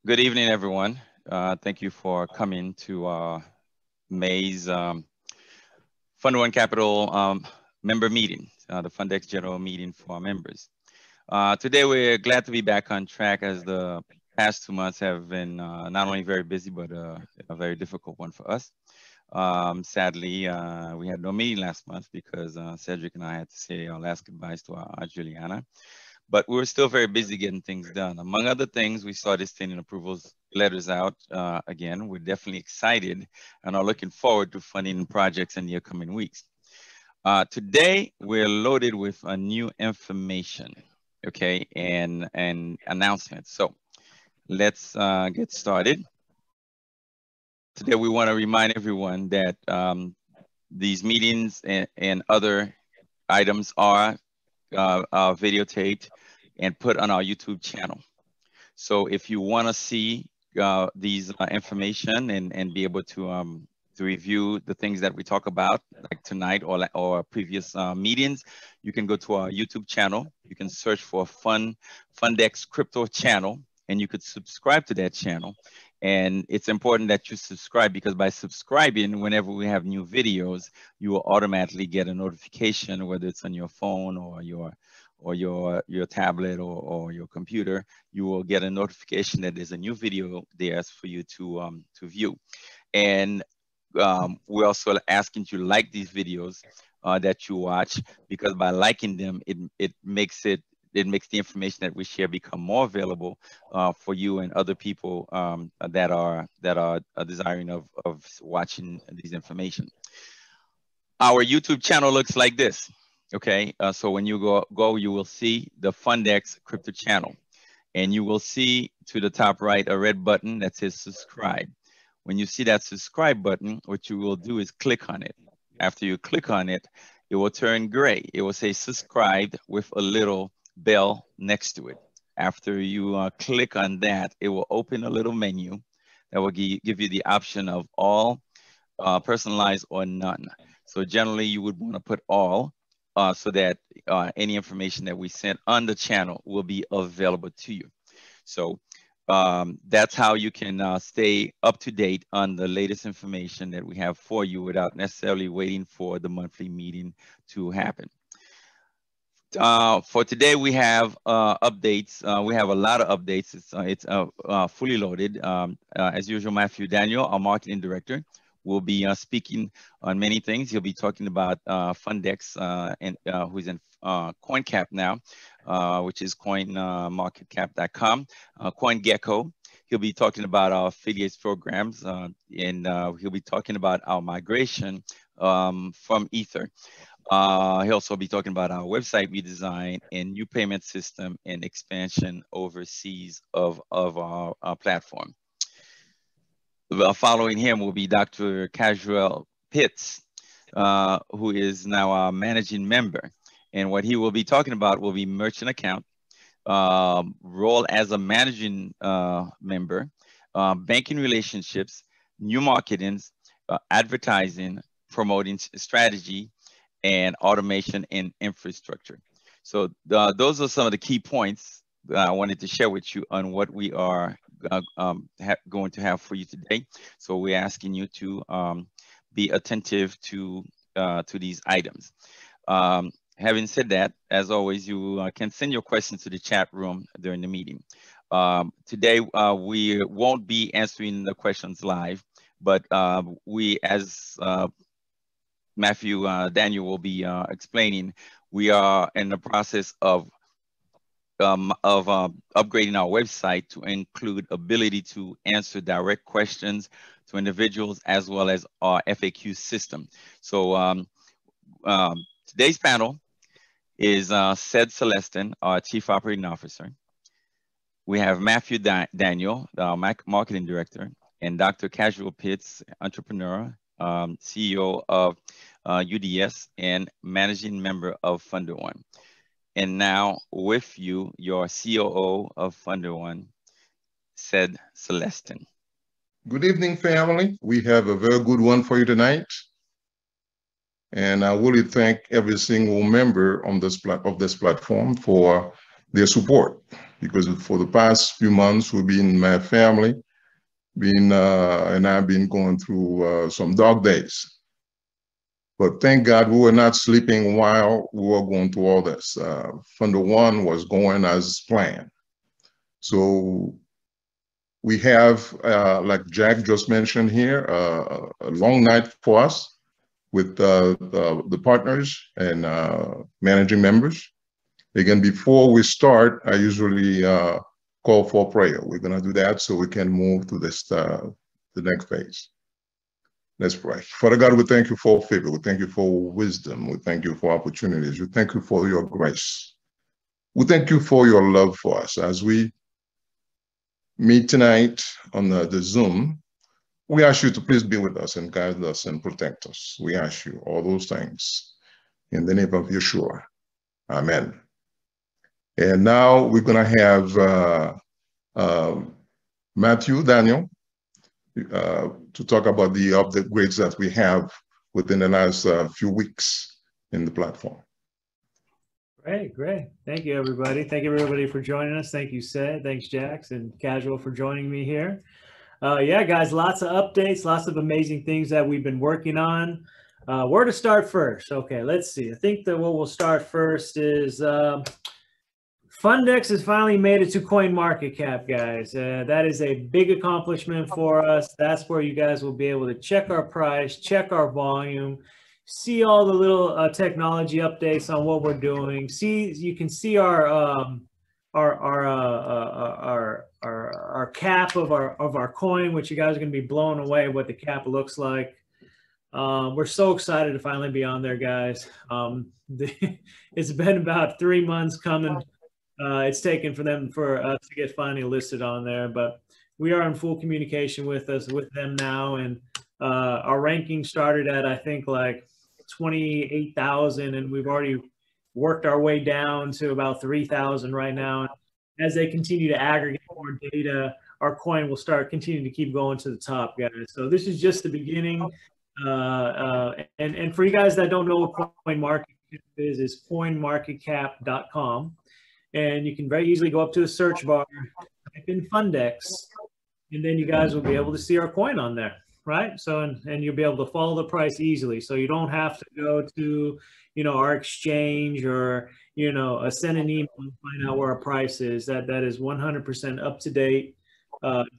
Good evening, everyone. Thank you for coming to May's FunderOne Capital member meeting, the FUNDX general meeting for our members. Today, we're glad to be back on track as the past 2 months have been not only very busy, but a very difficult one for us. Sadly, we had no meeting last month because Cedric and I had to say our last goodbyes to our Juliana. But we were still very busy getting things done. Among other things, we started sending approvals letters out. Again, we're definitely excited and are looking forward to funding projects in the upcoming weeks. Today, we're loaded with new information, okay, and announcements. So let's get started. Today, we want to remind everyone that these meetings and other items are videotaped and put on our YouTube channel. So if you want to see these information and be able to review the things that we talk about, like tonight or previous meetings, you can go to our YouTube channel. You can search for FunDX Crypto channel, and you could subscribe to that channel. And it's important that you subscribe because by subscribing, whenever we have new videos, you will automatically get a notification, whether it's on your phone or your tablet or your computer. You will get a notification that there's a new video there for you to view. And we're also asking you to like these videos that you watch, because by liking them, it makes the information that we share become more available for you and other people that are desiring of watching these information. Our YouTube channel looks like this. Okay, so when you go, you will see the FunDX Crypto channel, and you will see to the top right a red button that says subscribe. When you see that subscribe button, what you will do is click on it. After you click on it, it will turn gray. It will say subscribed with a little bell next to it. After you click on that, it will open a little menu that will give you the option of all, personalized, or none. So generally, you would want to put all, so that any information that we send on the channel will be available to you. So that's how you can stay up to date on the latest information that we have for you without necessarily waiting for the monthly meeting to happen. For today, we have updates. We have a lot of updates. It's fully loaded. As usual, Matthew Daniel, our marketing director, will be speaking on many things. He'll be talking about FunDX, and who's in CoinCap now, which is coinmarketcap.com. CoinGecko. He'll be talking about our affiliates programs, and he'll be talking about our migration from Ether. He'll also be talking about our website redesign and new payment system and expansion overseas of our platform. Following him will be Dr. Casual Pitts, who is now our managing member. And what he will be talking about will be merchant account, role as a managing member, banking relationships, new marketings, advertising, promoting strategy, and automation and infrastructure. So those are some of the key points that I wanted to share with you on what we are going to have for you today. So we're asking you to be attentive to these items. Having said that, as always, you can send your questions to the chat room during the meeting. Today, we won't be answering the questions live, but we, as Matthew Daniel will be explaining, we are in the process of upgrading our website to include ability to answer direct questions to individuals as well as our FAQ system. So today's panel is Ced Celestin, our Chief Operating Officer. We have Matthew Daniel, our Marketing Director, and Dr. Casual Pitts, entrepreneur, CEO of UDS and managing member of FunderOne. And now with you, your COO of FunderOne, Ced Celestin. Good evening, family. We have a very good one for you tonight. And I really thank every single member on this of this platform for their support. because for the past few months, my family, and I've been going through some dark days. But thank God we were not sleeping while we were going through all this. FunderOne was going as planned. So we have, like Jack just mentioned here, a long night for us with the partners and managing members. Again, before we start, I usually call for prayer. We're going to do that so we can move to this the next phase. Let's pray. Father God, we thank you for favor. We thank you for wisdom. We thank you for opportunities. We thank you for your grace. We thank you for your love for us. As we meet tonight on the Zoom, we ask you to please be with us and guide us and protect us. We ask you all those things in the name of Yeshua. Amen. And now we're going to have Matthew Daniel to talk about the upgrades that we have within the last few weeks in the platform. Great. Thank you, everybody. Thank you, everybody, for joining us. Thank you, Sid. Thanks, Jax and Casual, for joining me here. Yeah, guys, lots of updates, lots of amazing things that we've been working on. Where to start first? Okay, let's see. I think that what we'll start first is FUNDX has finally made it to CoinMarketCap, guys. That is a big accomplishment for us. That's where you guys will be able to check our price, check our volume, see all the little technology updates on what we're doing. You can see our cap of our coin, which you guys are going to be blown away what the cap looks like. We're so excited to finally be on there, guys. It's been about 3 months coming. It's taken for us to get finally listed on there, but we are in full communication with them now, and our ranking started at, I think, like 28,000, and we've already worked our way down to about 3,000 right now. As they continue to aggregate more data, our coin will start continuing to keep going to the top, guys. So this is just the beginning. And for you guys that don't know what CoinMarketCap is, it's coinmarketcap.com. And you can very easily go up to the search bar, type in FUNDX, and then you guys will be able to see our coin on there, right? So, and you'll be able to follow the price easily. So you don't have to go to, our exchange or, send an email and find out where our price is. That is 100% up-to-date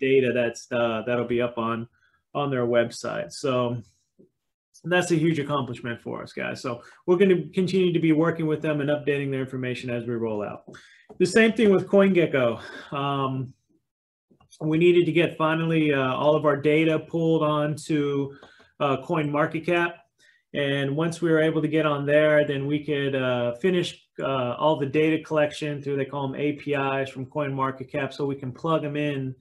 data that'll be up on their website. So that's a huge accomplishment for us, guys. So we're going to continue to be working with them and updating their information as we roll out. The same thing with CoinGecko. We needed to get finally all of our data pulled onto CoinMarketCap. And once we were able to get on there, then we could finish all the data collection through, they call them APIs from CoinMarketCap, so we can plug them in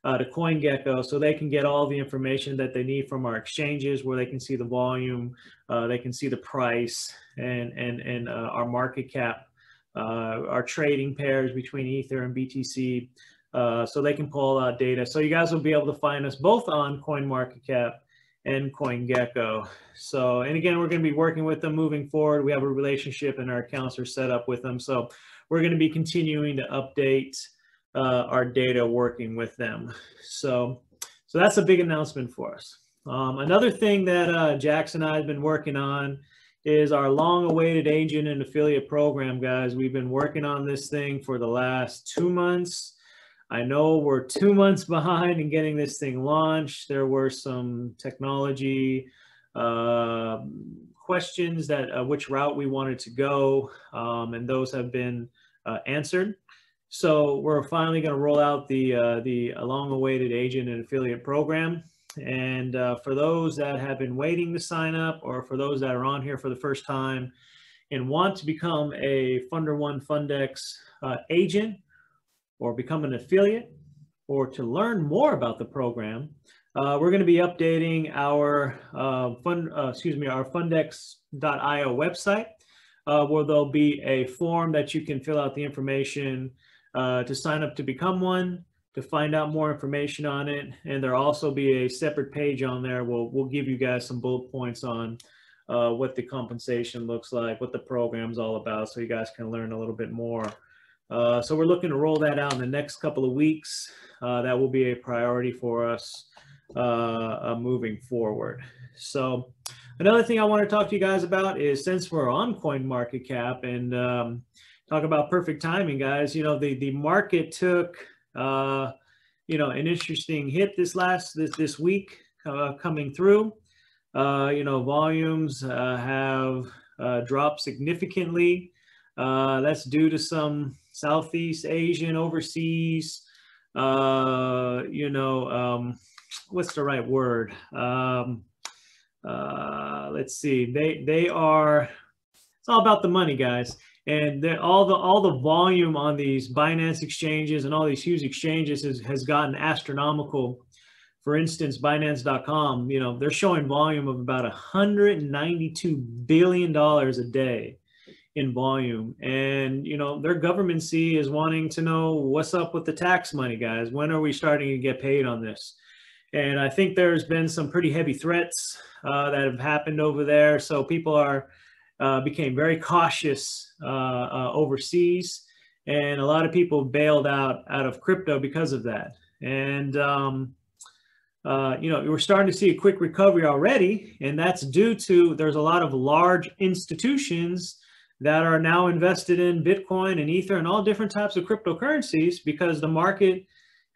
to CoinGecko so they can get all the information that they need from our exchanges, where they can see the volume, they can see the price, and our market cap, our trading pairs between Ether and BTC, so they can pull out data. So you guys will be able to find us both on CoinMarketCap and CoinGecko. So, and again, we're going to be working with them moving forward. We have a relationship and our accounts are set up with them. So we're going to be continuing to update our data working with them. So that's a big announcement for us. Another thing that Jackson and I have been working on is our long-awaited agent and affiliate program, guys. We've been working on this thing for the last 2 months. I know we're 2 months behind in getting this thing launched. There were some technology questions that which route we wanted to go, and those have been answered. So we're finally going to roll out the long-awaited agent and affiliate program. And for those that have been waiting to sign up, or for those that are on here for the first time and want to become a FunderOne FUNDX agent, or become an affiliate, or to learn more about the program, we're going to be updating our our FUNDX.io website, where there'll be a form that you can fill out the information to sign up to become one, to find out more information on it. And there'll also be a separate page on there. We'll give you guys some bullet points on what the compensation looks like, what the program's all about, so you guys can learn a little bit more So we're looking to roll that out in the next couple of weeks. That will be a priority for us moving forward. So another thing I want to talk to you guys about is, since we're on CoinMarketCap and talk about perfect timing, guys, you know, the market took, you know, an interesting hit this week coming through. You know, volumes have dropped significantly. That's due to some Southeast Asian overseas, you know, what's the right word? Let's see. They are. It's all about the money, guys. And all the volume on these Binance exchanges and all these huge exchanges has gotten astronomical. For instance, Binance.com, you know, they're showing volume of about $192 billion a day in volume. And, you know, their government is wanting to know what's up with the tax money, guys. When are we starting to get paid on this? And I think there's been some pretty heavy threats that have happened over there. So people became very cautious overseas. And a lot of people bailed out of crypto because of that. And, you know, we're starting to see a quick recovery already, and that's due to there's a lot of large institutions that are now invested in Bitcoin and Ether and all different types of cryptocurrencies because the market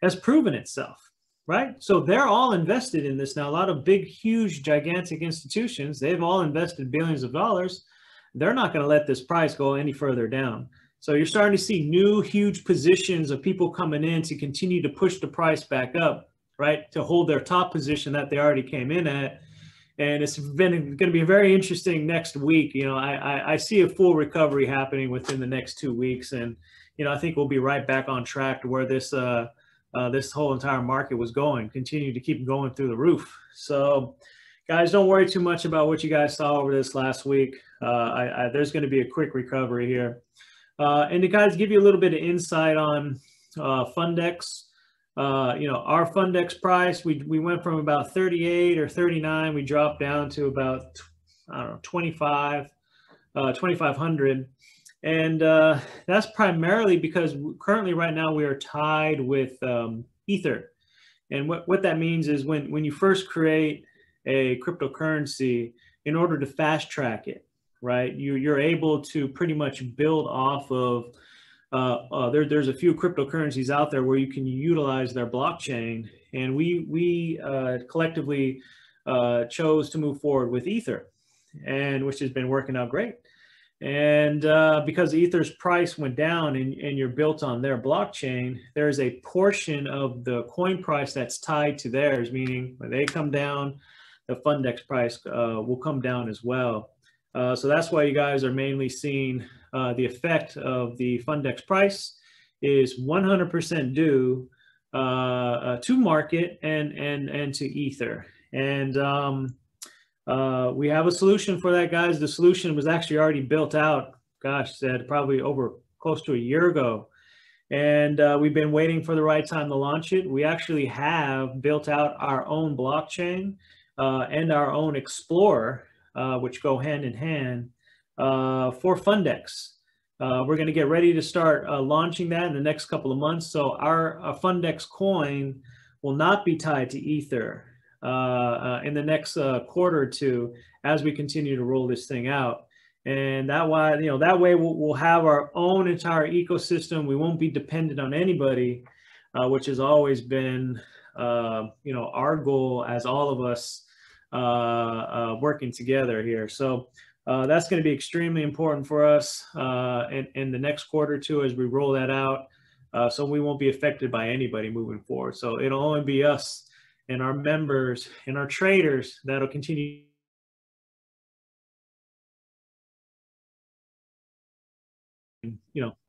has proven itself, right? So they're all invested in this now. A lot of big, huge, gigantic institutions, they've all invested billions of dollars. They're not going to let this price go any further down. So you're starting to see new, huge positions of people coming in to continue to push the price back up, right, to hold their top position that they already came in at. And it's going to be very interesting next week. You know, I see a full recovery happening within the next 2 weeks. And, you know, I think we'll be right back on track to where this whole entire market was going, continue to keep going through the roof. So, guys, don't worry too much about what you guys saw over this last week. There's going to be a quick recovery here. And to guys give you a little bit of insight on FUNDX. You know, our FUNDX price, we went from about 38 or 39. We dropped down to about, I don't know, 2,500. And that's primarily because currently right now we are tied with Ether. And what that means is when you first create a cryptocurrency, in order to fast track it, right, you're able to pretty much build off of there's a few cryptocurrencies out there where you can utilize their blockchain, and we collectively chose to move forward with Ether, and which has been working out great. And because Ether's price went down and you're built on their blockchain, there's a portion of the coin price that's tied to theirs, meaning when they come down, the FUNDX price will come down as well. So that's why you guys are mainly seeing the effect of the FUNDX price is 100% due to market and to Ether. And we have a solution for that, guys. The solution was actually already built out, gosh, said probably over close to a year ago. And we've been waiting for the right time to launch it. We actually have built out our own blockchain and our own Explorer, which go hand in hand for FUNDX. We're going to get ready to start launching that in the next couple of months. So our FUNDX coin will not be tied to Ether in the next quarter or two as we continue to roll this thing out. And that way we'll have our own entire ecosystem. We won't be dependent on anybody, which has always been our goal as all of us working together here. So that's going to be extremely important for us in the next quarter or two as we roll that out. So we won't be affected by anybody moving forward. So it'll only be us and our members and our traders that'll continue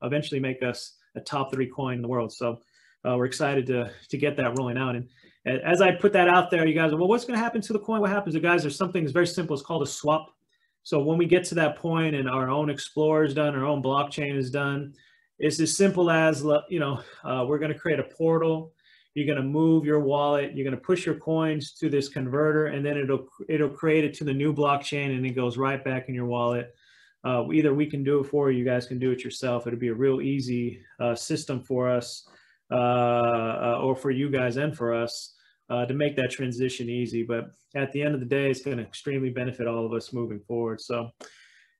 eventually make us a top 3 coin in the world. So we're excited to get that rolling out. And as I put that out there, you guys are, well, what's going to happen to the coin? What happens? Guys, there's something that's very simple. It's called a swap. So when we get to that point and our own Explorer is done, our own blockchain is done, it's as simple as, we're going to create a portal. You're going to move your wallet. You're going to push your coins to this converter, and then it'll create it to the new blockchain, and it goes right back in your wallet. either we can do it for you, you guys can do it yourself. It'll be a real easy system for us, or for you guys and for us, to make that transition easy. But at the end of the day, it's going to extremely benefit all of us moving forward. So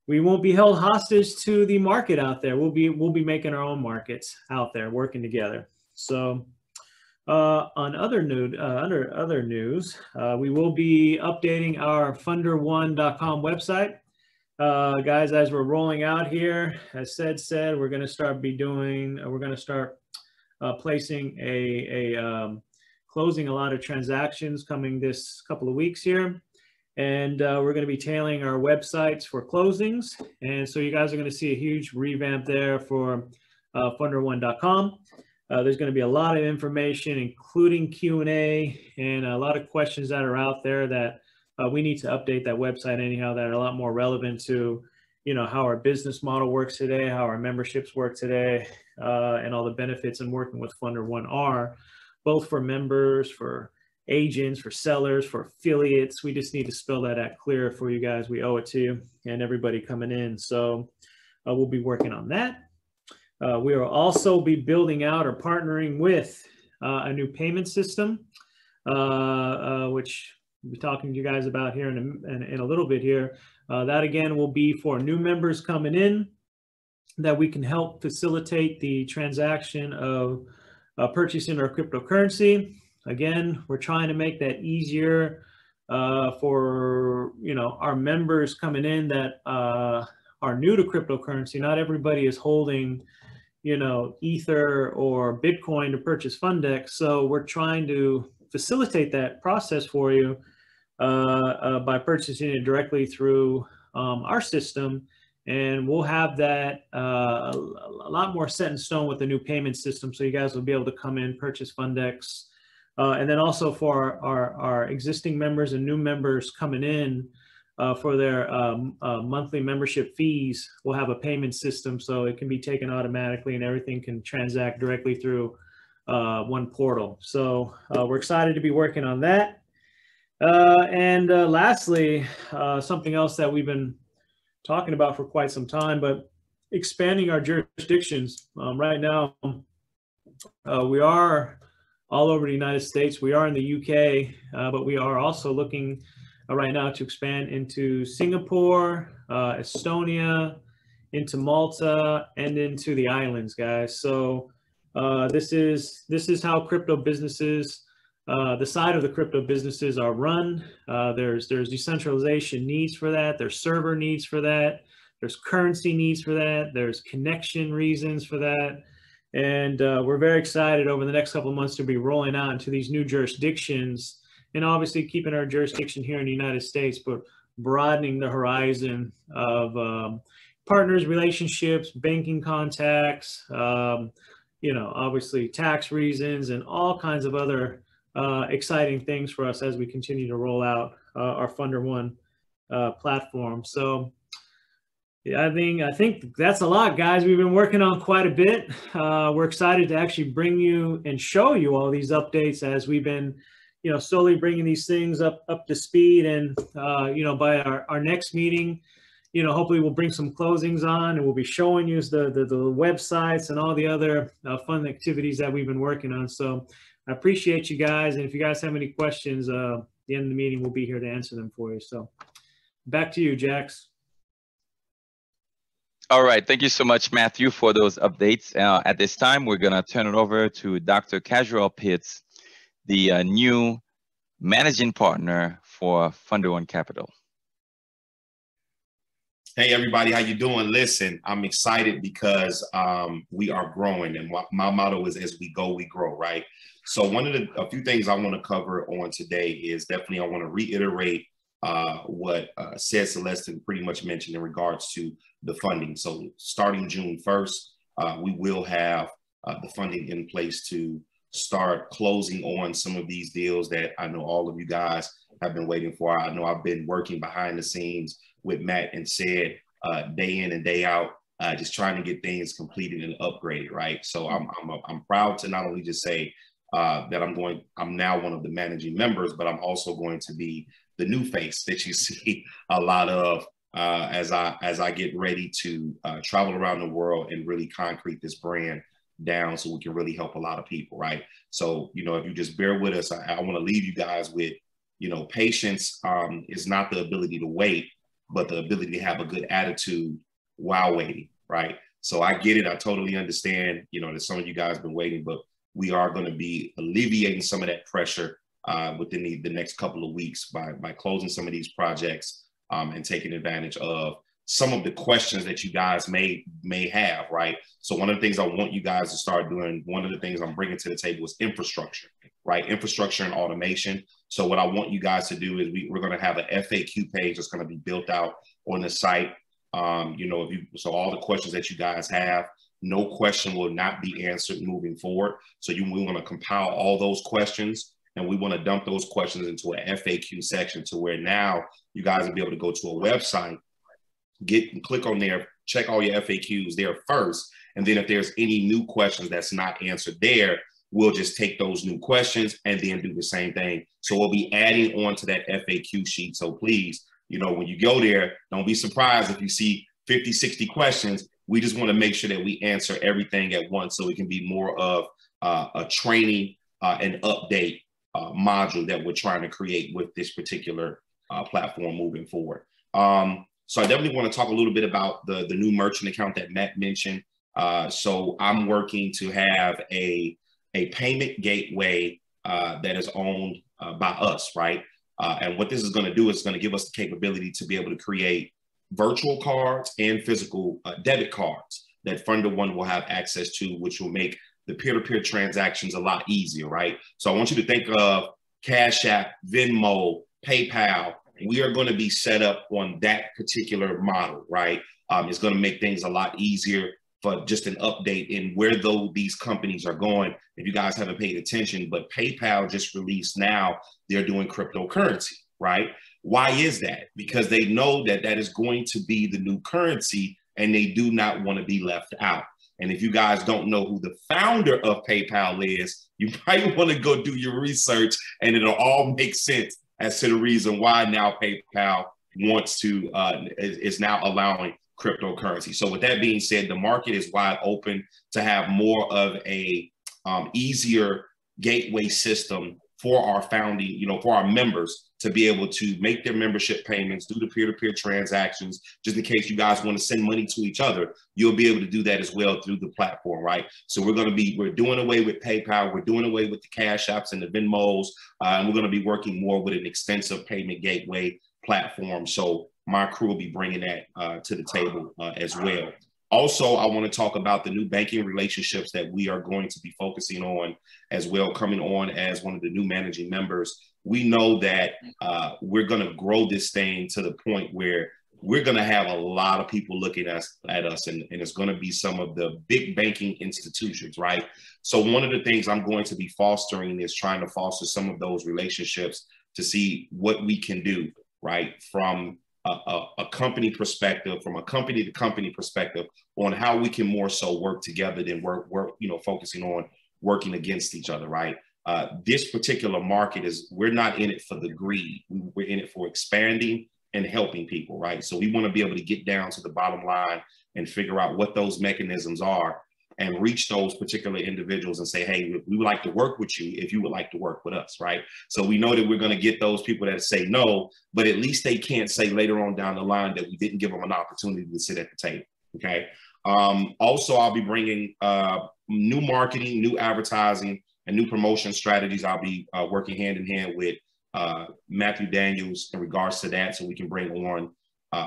we won't be held hostage to the market out there. We'll be making our own markets out there, working together. So on other news, we will be updating our FunderOne.com website. Guys, as we're rolling out here, as said, we're going to start placing closing a lot of transactions coming this couple of weeks here. And we're going to be tailoring our websites for closings. And so you guys are going to see a huge revamp there for FunderOne.com. There's going to be a lot of information, including Q&A and a lot of questions that are out there that we need to update that website anyhow, that are a lot more relevant to, you know, how our business model works today, how our memberships work today, and all the benefits in working with FunderOne are, both for members, for agents, for sellers, for affiliates. We just need to spell that out clear for you guys. We owe it to you and everybody coming in. So we'll be working on that. We will also be building out or partnering with a new payment system, which we'll be talking to you guys about here in a little bit here. That again will be for new members coming in, that we can help facilitate the transaction of purchasing our cryptocurrency. Again, we're trying to make that easier for, you know, our members coming in that are new to cryptocurrency. Not everybody is holding, you know, Ether or Bitcoin to purchase FUNDX. So we're trying to facilitate that process for you by purchasing it directly through our system. And we'll have that a lot more set in stone with the new payment system. So you guys will be able to come in, purchase FUNDX. And then also for our existing members and new members coming in for their monthly membership fees, we'll have a payment system so it can be taken automatically and everything can transact directly through one portal. So we're excited to be working on that. And lastly, something else that we've been talking about for quite some time, but expanding our jurisdictions. Right now, we are all over the United States. We are in the UK, but we are also looking right now to expand into Singapore, Estonia, into Malta, and into the islands, guys. So this is how crypto businesses, the side of the crypto businesses are run. There's decentralization needs for that. There's server needs for that. There's currency needs for that. There's connection reasons for that. And we're very excited over the next couple of months to be rolling out into these new jurisdictions, and obviously keeping our jurisdiction here in the United States, but broadening the horizon of partners, relationships, banking contacts, you know, obviously tax reasons, and all kinds of other exciting things for us as we continue to roll out our FunderOne platform. So yeah, I think that's a lot, guys. We've been working on quite a bit. We're excited to actually bring you and show you all these updates as we've been, you know, slowly bringing these things up to speed. And, you know, by our next meeting, you know, hopefully we'll bring some closings on, and we'll be showing you the websites and all the other fun activities that we've been working on. So I appreciate you guys. And if you guys have any questions, at the end of the meeting, we'll be here to answer them for you. So back to you, Jax. All right. Thank you so much, Matthew, for those updates. At this time, we're going to turn it over to Dr. Casual Pitts, the new managing partner for FunderOne Capital. Hey, everybody. How you doing? Listen, I'm excited because we are growing. And my motto is, as we go, we grow, right? So a few things I want to cover on today is definitely I want to reiterate what Ced Celestin pretty much mentioned in regards to the funding. So starting June 1st, we will have the funding in place to start closing on some of these deals that I know all of you guys have been waiting for. I know I've been working behind the scenes with Matt and Ced day in and day out, just trying to get things completed and upgraded, right? So I'm proud to not only just say that I'm now one of the managing members, but I'm also going to be the new face that you see a lot of as I get ready to travel around the world and really concrete this brand down so we can really help a lot of people, right? So, you know, if you just bear with us, I want to leave you guys with, you know, patience is not the ability to wait, but the ability to have a good attitude while waiting, right? So I get it. I totally understand, you know, that some of you guys have been waiting, but we are going to be alleviating some of that pressure within the next couple of weeks by closing some of these projects and taking advantage of some of the questions that you guys may have, right? So one of the things I want you guys to start doing, one of the things I'm bringing to the table is infrastructure, right? Infrastructure and automation. So what I want you guys to do is we're going to have an FAQ page that's going to be built out on the site. You know, so all the questions that you guys have, no question will not be answered moving forward. So we want to compile all those questions, and we want to dump those questions into an FAQ section to where now you guys will be able to go to a website, click on there, check all your FAQs there first. And then if there's any new questions that's not answered there, we'll just take those new questions and then do the same thing. So we'll be adding on to that FAQ sheet. So please, you know, when you go there, don't be surprised if you see 50, 60 questions. We just want to make sure that we answer everything at once so it can be more of a training and update module that we're trying to create with this particular platform moving forward. So I definitely want to talk a little bit about the new merchant account that Matt mentioned. So I'm working to have a payment gateway that is owned by us, right? And what this is going to do is going to give us the capability to be able to create virtual cards and physical debit cards that FunderOne will have access to, which will make the peer-to-peer transactions a lot easier, right? So I want you to think of Cash App, Venmo, PayPal. We are going to be set up on that particular model, right? It's going to make things a lot easier for just an update in where these companies are going. If you guys haven't paid attention, but PayPal just released now, they're doing cryptocurrency, right? Why is that? Because they know that that is going to be the new currency and they do not want to be left out. And if you guys don't know who the founder of PayPal is, you probably want to go do your research and it'll all make sense as to the reason why now PayPal wants to, is now allowing cryptocurrency. So with that being said, the market is wide open to have more of a easier gateway system for our founding, you know, for our members to be able to make their membership payments, do the peer-to-peer transactions, just in case you guys want to send money to each other, you'll be able to do that as well through the platform, right? So we're doing away with PayPal, we're doing away with the Cash Apps and the Venmos, and we're going to be working more with an extensive payment gateway platform. So my crew will be bringing that to the table as well. Also, I want to talk about the new banking relationships that we are going to be focusing on as well, coming on as one of the new managing members. We know that we're going to grow this thing to the point where we're going to have a lot of people looking at us, and it's going to be some of the big banking institutions, right? So one of the things I'm going to be fostering is trying to foster some of those relationships to see what we can do, right? From a company perspective, from a company to company perspective, on how we can more so work together than work, you know, focusing on working against each other, right? This particular market we're not in it for the greed. We're in it for expanding and helping people, right? So we want to be able to get down to the bottom line and figure out what those mechanisms are and reach those particular individuals and say, hey, we would like to work with you if you would like to work with us, right? So we know that we're going to get those people that say no, but at least they can't say later on down the line that we didn't give them an opportunity to sit at the table, okay? Also, I'll be bringing new marketing, new advertising, and new promotion strategies. I'll be working hand in hand with Matthew Daniels in regards to that, so we can bring on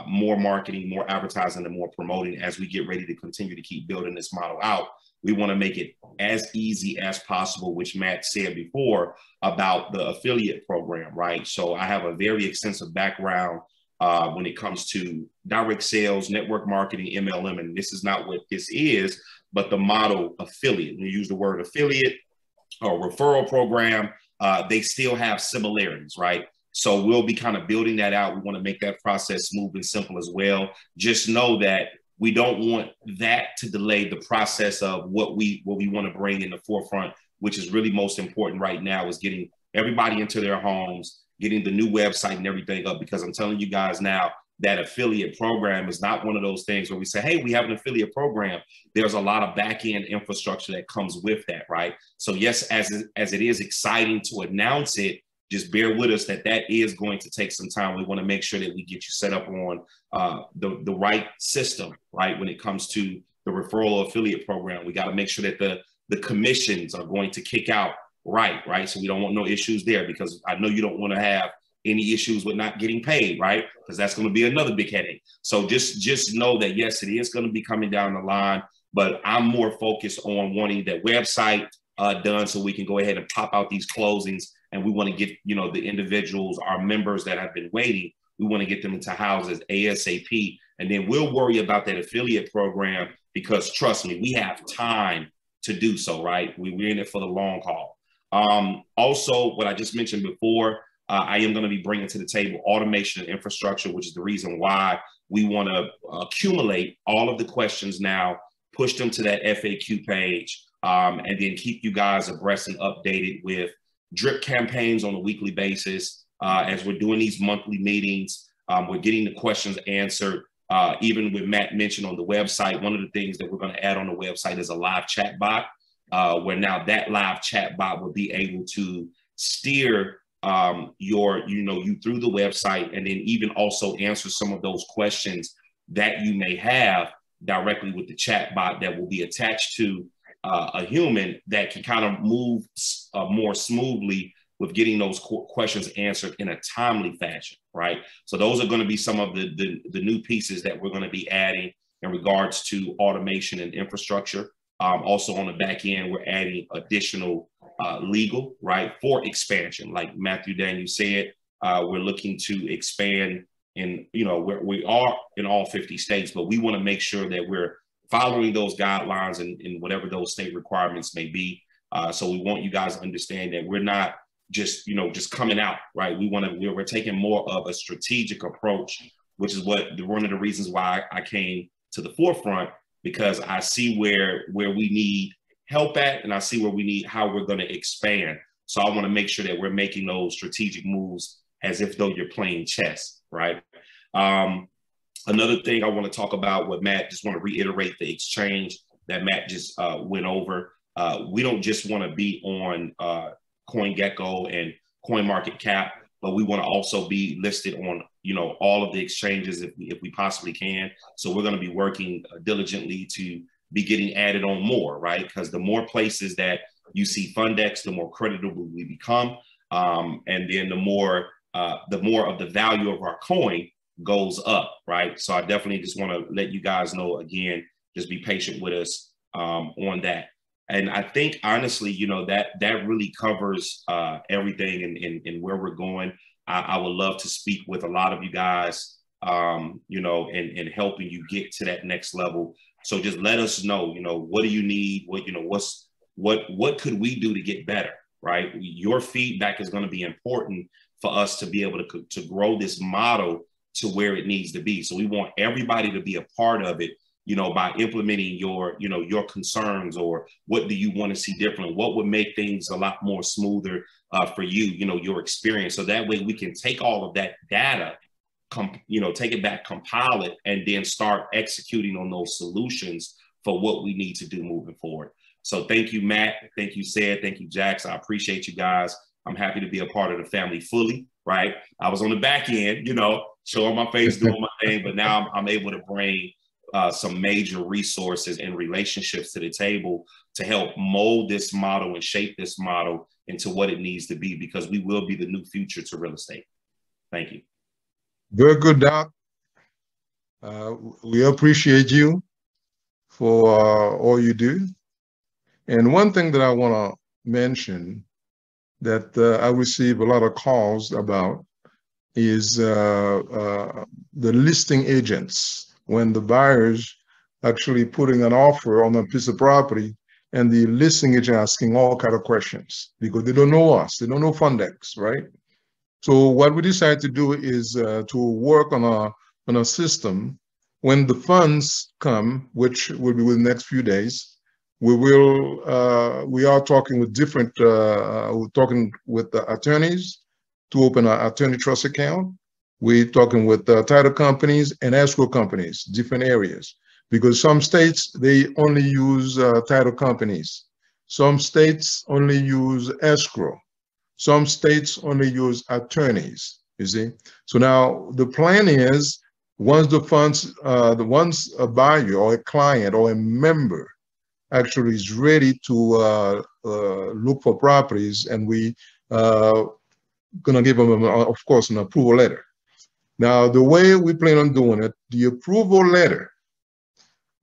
more marketing, more advertising, and more promoting as we get ready to continue to keep building this model out. We want to make it as easy as possible, which Matt said before about the affiliate program, right? So I have a very extensive background when it comes to direct sales, network marketing, MLM, and this is not what this is, but the model affiliate. When you use the word affiliate or referral program, they still have similarities, right? So we'll be kind of building that out. We want to make that process smooth and simple as well. Just know that we don't want that to delay the process of what we want to bring in the forefront, which is really most important right now, is getting everybody into their homes, getting the new website and everything up, because I'm telling you guys now, that affiliate program is not one of those things where we say, hey, we have an affiliate program. There's a lot of back-end infrastructure that comes with that, right? So yes, as it is exciting to announce it, just bear with us that is going to take some time. We want to make sure that we get you set up on the right system, right? When it comes to the referral affiliate program, we got to make sure that the commissions are going to kick out right? So we don't want no issues there, because I know you don't want to have any issues with not getting paid, right? Because that's going to be another big headache. So just know that, yes, it is going to be coming down the line, but I'm more focused on wanting that website done so we can go ahead and pop out these closings. And we want to get, you know, the individuals, our members that have been waiting, we want to get them into houses ASAP. And then we'll worry about that affiliate program, because trust me, we have time to do so, right? We're in it for the long haul. Also, what I just mentioned before, I am going to be bringing to the table automation and infrastructure, which is the reason why we want to accumulate all of the questions now, push them to that FAQ page, and then keep you guys abreast and updated with drip campaigns on a weekly basis. As we're doing these monthly meetings, we're getting the questions answered. Even with Matt mentioned on the website, one of the things that we're going to add on the website is a live chat bot, where now that live chat bot will be able to steer you through the website, and then even also answer some of those questions that you may have directly with the chat bot that will be attached to a human that can kind of move more smoothly with getting those questions answered in a timely fashion, right? So those are going to be some of the new pieces that we're going to be adding in regards to automation and infrastructure. Also on the back end, we're adding additional legal, right, for expansion. Like Matthew Daniel said, we're looking to expand in, we are in all 50 states, but we want to make sure that we're following those guidelines and whatever those state requirements may be. So we want you guys to understand that we're not just coming out, right? We're taking more of a strategic approach, which is one of the reasons why I came to the forefront, because I see where we need help at, and I see where we need, how we're going to expand. So I want to make sure that we're making those strategic moves as if though you're playing chess, right? Another thing I want to talk about with Matt, just want to reiterate the exchange that Matt just went over. We don't just want to be on CoinGecko and CoinMarketCap, but we want to also be listed on, all of the exchanges if we possibly can. So we're going to be working diligently to be getting added on more, right? Because the more places that you see FUNDX, the more creditable we become. And then the more of the value of our coin goes up, right? So I definitely just want to let you guys know, again, just be patient with us on that. And I think, honestly, that really covers everything and where we're going. I would love to speak with a lot of you guys, and helping you get to that next level. So just let us know, what do you need? What could we do to get better, right? Your feedback is going to be important for us to be able to grow this model to where it needs to be. So we want everybody to be a part of it, by implementing your concerns, or what do you want to see different? What would make things a lot more smoother for you, your experience. So that way we can take all of that data, take it back, compile it, and then start executing on those solutions for what we need to do moving forward. So thank you, Matt. Thank you, Sid. Thank you, Jax. I appreciate you guys. I'm happy to be a part of the family fully, right? I was on the back end, showing my face, doing my thing, but now I'm able to bring some major resources and relationships to the table to help mold this model and shape this model into what it needs to be, because we will be the new future to real estate. Thank you. Very good, Doc. We appreciate you for all you do. And one thing that I want to mention that I receive a lot of calls about is the listing agents. When the buyers actually putting an offer on a piece of property, and the listing agent asking all kinds of questions because they don't know us, they don't know FUNDX, right? So what we decided to do is to work on a system. When the funds come, which will be within the next few days, we are talking with different, we're talking with the attorneys to open an attorney trust account. We're talking with title companies and escrow companies, different areas, because some states, they only use title companies. Some states only use escrow. Some states only use attorneys, you see. So now the plan is, once the funds, once a buyer or a client or a member actually is ready to look for properties, and we gonna give them, of course, an approval letter. Now, the way we plan on doing it, the approval letter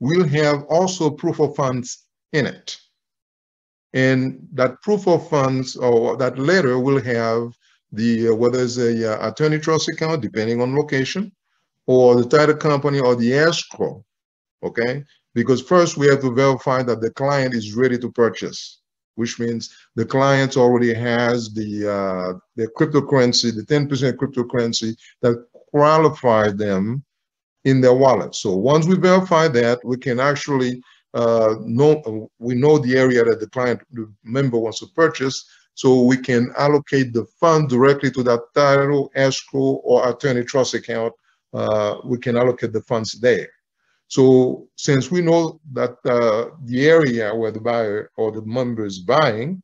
will have also proof of funds in it. And that proof of funds, or that letter, will have the whether it's a attorney trust account, depending on location, or the title company, or the escrow, okay? Because first we have to verify that the client is ready to purchase, which means the client already has the cryptocurrency, the 10% cryptocurrency that qualifies them in their wallet. So once we verify that, we can actually we know the area that the member wants to purchase, so we can allocate the fund directly to that title, escrow, or attorney trust account. We can allocate the funds there. So since we know that the area where the buyer or the member is buying,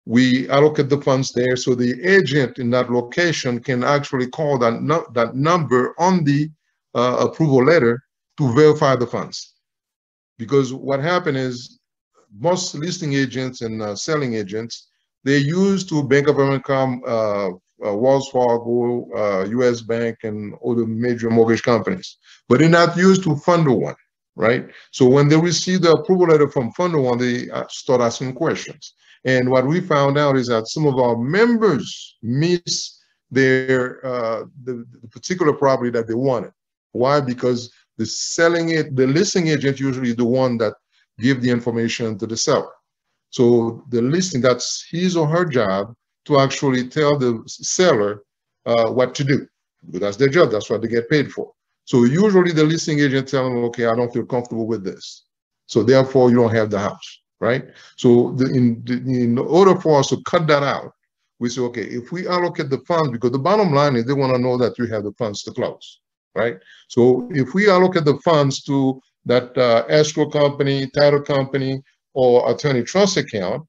we allocate the funds there, so the agent in that location can actually call that number on the approval letter to verify the funds. Because what happened is, most listing agents and selling agents, they're used to Bank of America, Wells Fargo, US Bank, and other major mortgage companies, but they're not used to FunderOne, right? So when they receive the approval letter from FunderOne, they start asking questions. And what we found out is that some of our members miss their the particular property that they wanted. Why? Because the listing agent usually is the one that give the information to the seller. So the listing, that's his or her job to actually tell the seller what to do. Because that's their job, that's what they get paid for. So usually the listing agent tell them, okay, I don't feel comfortable with this, so therefore you don't have the house, right? So in order for us to cut that out, we say, okay, if we allocate the funds, because the bottom line is they want to know that you have the funds to close, right? So if we allocate the funds to that escrow company, title company, or attorney trust account,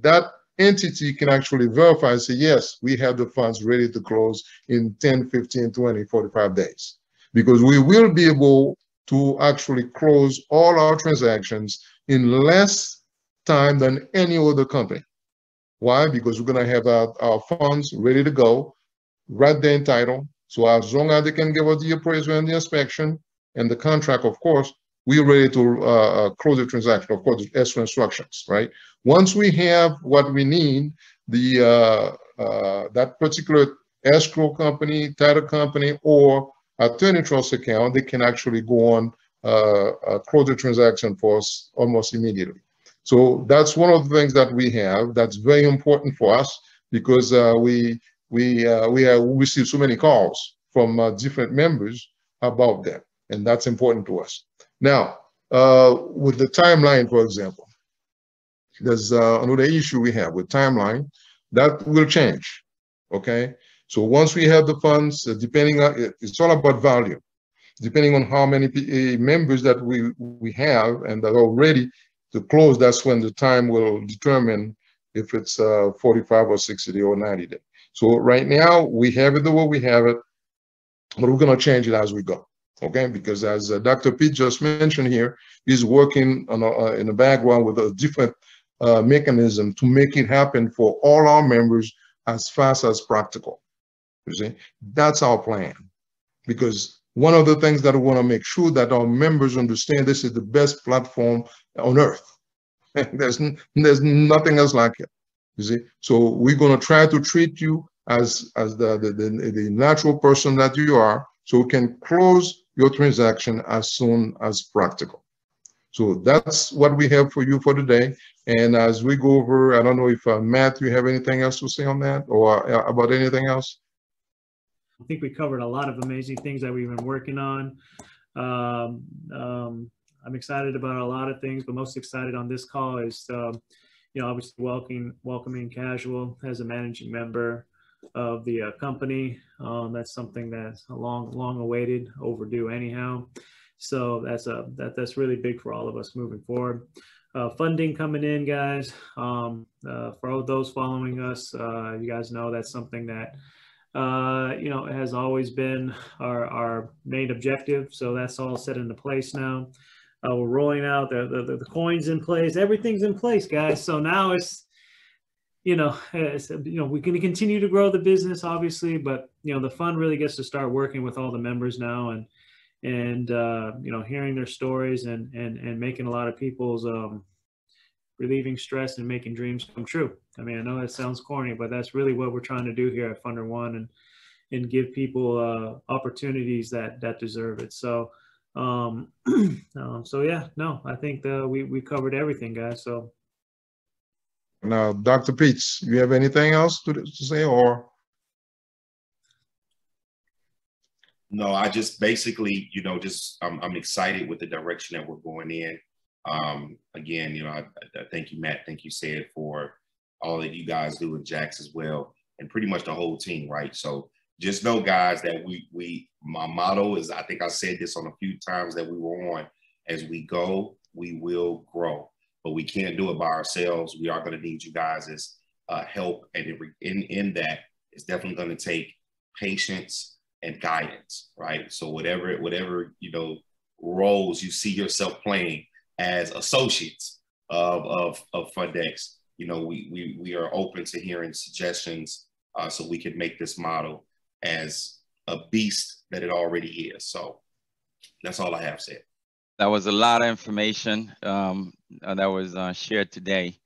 that entity can actually verify and say, yes, we have the funds ready to close in 10, 15, 20, 45 days. Because we will be able to actually close all our transactions in less time than any other company. Why? Because we're going to have our funds ready to go, right there in title. So as long as they can give us the appraisal and the inspection and the contract, of course, we're ready to close the transaction, of course, the escrow instructions, right? Once we have what we need, that particular escrow company, title company, or attorney trust account, they can actually go on close the transaction for us almost immediately. So that's one of the things that we have that's very important for us, because we receive so many calls from different members about that, and that's important to us. Now, with the timeline, for example, there's another issue we have with timeline that will change. Okay, so once we have the funds, depending on, it's all about value. Depending on how many members that we have and that are ready to close, that's when the time will determine if it's 45 or 60 day or 90 day. So right now we have it the way we have it, but we're going to change it as we go. Okay, because as Dr. Pete just mentioned here, he's working on in the background with a different mechanism to make it happen for all our members as fast as practical. You see, that's our plan. Because one of the things that we want to make sure that our members understand, this is the best platform on earth. There's nothing else like it. You see, so we're going to try to treat you as the natural person that you are, so we can close your transaction as soon as practical. So that's what we have for you for today. And as we go over, I don't know if Matt, you have anything else to say on that, or about anything else? I think we covered a lot of amazing things that we've been working on. I'm excited about a lot of things, but most excited on this call is, you know, obviously welcoming Casual as a managing member. the company. That's something that's long awaited, overdue anyhow. So that's really big for all of us moving forward. Funding coming in, guys. For all those following us, you guys know that's something that has always been our main objective. So that's all set into place now. We're rolling out the coins in place. Everything's in place, guys. So now it's we're going to continue to grow the business, obviously, but the fund really gets to start working with all the members now, and hearing their stories and making a lot of people's relieving stress and making dreams come true. I mean, I know that sounds corny, but that's really what we're trying to do here at FunderOne, and give people opportunities that deserve it. So, so yeah, no, I think we covered everything, guys. So. Now, Dr. Peets, you have anything else to say, or? No, I just basically, I'm excited with the direction that we're going in. Again, I thank you, Matt. Thank you, Sid, for all that you guys do, and Jax as well, and pretty much the whole team, right? So just know, guys, that my motto is, I think I said this on a few times that we were on, as we go, we will grow. But we can't do it by ourselves. We are going to need you guys' help. And in that, it's definitely going to take patience and guidance, right? So whatever roles you see yourself playing as associates of FUNDX, we are open to hearing suggestions so we can make this model as a beast that it already is. So that's all I have said. That was a lot of information that was shared today.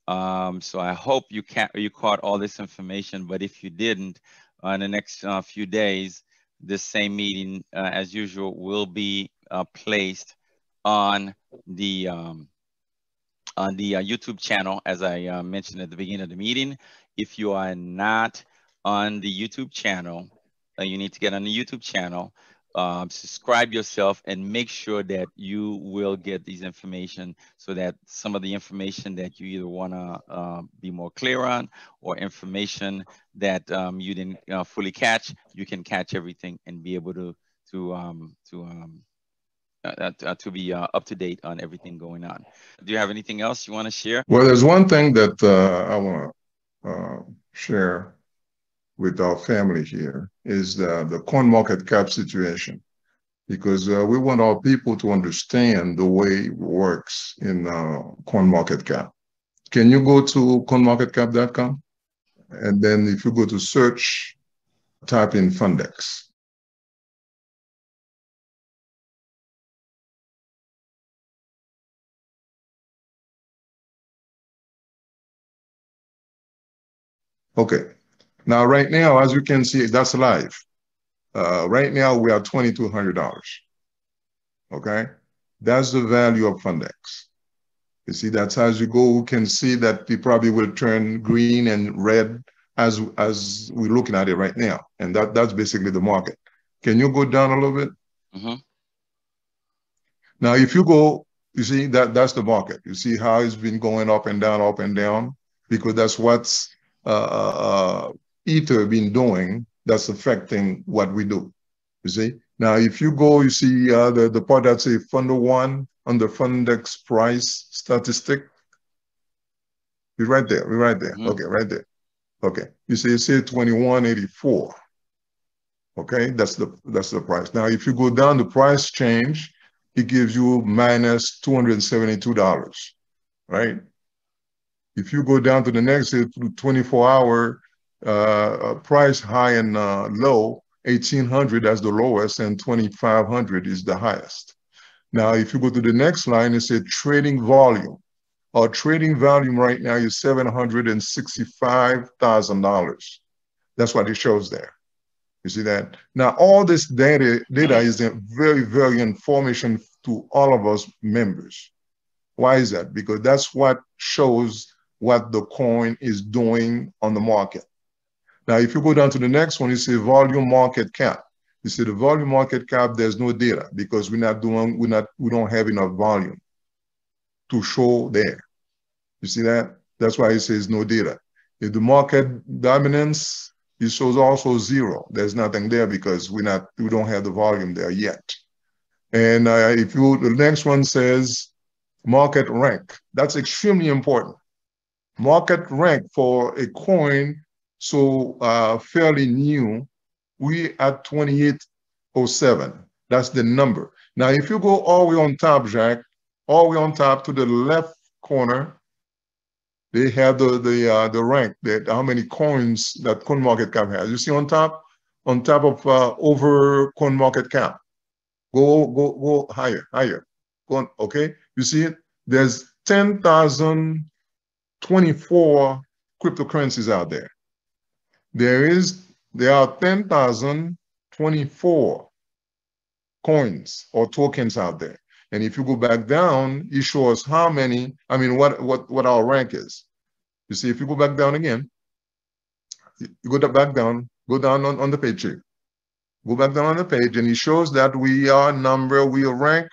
So I hope you caught all this information, but if you didn't, in the next few days, this same meeting, as usual, will be placed on the YouTube channel, as I mentioned at the beginning of the meeting. If you are not on the YouTube channel, you need to get on the YouTube channel. Subscribe yourself and make sure that you will get these information, so that some of the information that you either want to be more clear on, or information that you didn't fully catch, you can catch everything and be able to be up to date on everything going on. Do you have anything else you want to share? Well, there's one thing that I want to share with our family here, is the coin market cap situation, because we want our people to understand the way it works in coin market cap. Can you go to coinmarketcap.com, and then if you go to search, type in FUNDX. Okay. Now, right now, as you can see, that's live. Right now, we are $2,200. Okay? That's the value of FUNDX. You see, that's as you go, you can see that it probably will turn green and red as we're looking at it right now. And that's basically the market. Can you go down a little bit? Mm-hmm. Now, if you go, you see, that's the market. You see how it's been going up and down, because that's what's Ether been doing that's affecting what we do. You see? Now, if you go, you see the part that say FunderOne under FUNDX price statistic. We're right there. Mm-hmm. Okay, right there. Okay. You say 2184. Okay, that's the price. Now, if you go down the price change, it gives you minus $272, right? If you go down to the next 24-hour price high and low, 1800 as the lowest and 2500 is the highest. Now, if you go to the next line, it says trading volume. Our trading volume right now is $765,000. That's what it shows there. You see that? Now, all this data is very, very information to all of us members. Why is that? Because that's what shows what the coin is doing on the market. Now, if you go down to the next one, you see volume market cap. You see the volume market cap, there's no data because we don't have enough volume to show there. You see that? That's why it says no data. If the market dominance It shows also 0. There's nothing there because we don't have the volume there yet. And the next one says market rank. That's extremely important. Market rank for a coin so fairly new, we at 2807. That's the number. Now, if you go all the way on top, Jack, all the way on top to the left corner, they have the rank, that how many coins that CoinMarketCap has. You see on top of over CoinMarketCap. Go higher. Go on, okay, you see it? There's 10,024 cryptocurrencies out there. There are 10,024 coins or tokens out there. And if you go back down, it shows how many, I mean, what our rank is. You see, if you go back down again, you go back down, go down on the page here. Go back down on the page, and it shows that we rank,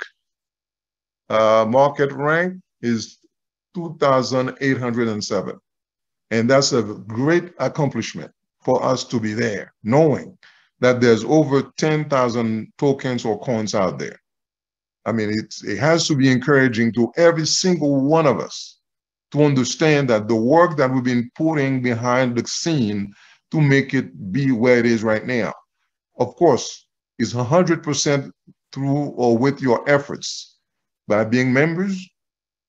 market rank is 2,807. And that's a great accomplishment for us to be there, knowing that there's over 10,000 tokens or coins out there. I mean, it has to be encouraging to every single one of us to understand that the work that we've been putting behind the scene to make it be where it is right now, of course, is 100% through or with your efforts by being members.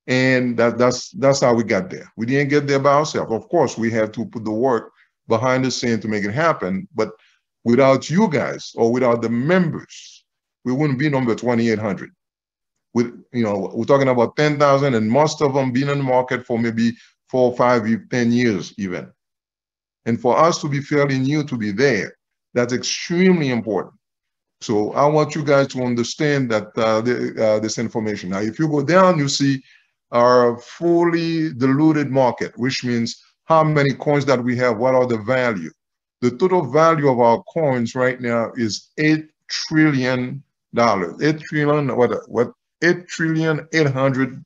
And that's how we got there. We didn't get there by ourselves. Of course, we had to put the work behind the scene to make it happen. But without you guys or without the members, we wouldn't be number 2,800. We're talking about 10,000, and most of them been in the market for maybe 4, 5, 10 years even. And for us to be fairly new to be there, that's extremely important. So I want you guys to understand that this information. Now, if you go down, you see our fully diluted market, which means how many coins that we have, what are the value. The total value of our coins right now is $8 trillion. 8 trillion, what? 8,800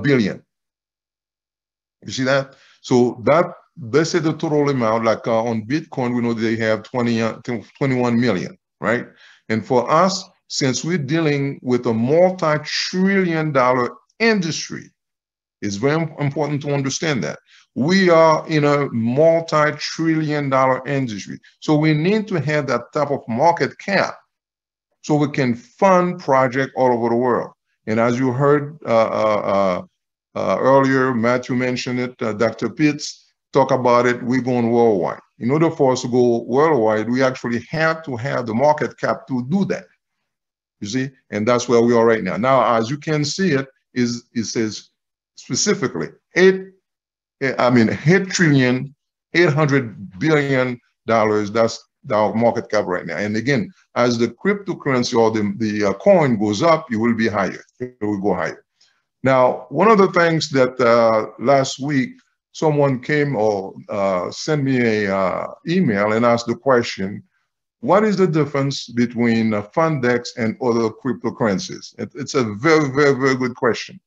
billion. You see that? So this is the total amount. Like on Bitcoin, we know they have 21 million, right? And for us, since we're dealing with a multi-trillion-dollar industry, it's very important to understand that. We are in a multi-trillion-dollar industry. So we need to have that type of market cap so we can fund projects all over the world. And as you heard earlier, Matthew mentioned it, Dr. Pitts talk about it, we're going worldwide. In order for us to go worldwide, we actually have to have the market cap to do that. You see, and that's where we are right now. Now, as you can see it says specifically $8 trillion, $800 billion. That's our market cap right now. And again, as the cryptocurrency or the coin goes up, it will be higher. It will go higher. Now, one of the things that last week, someone came or sent me a email and asked the question, what is the difference between FUNDX and other cryptocurrencies? It's a very, very, very good question.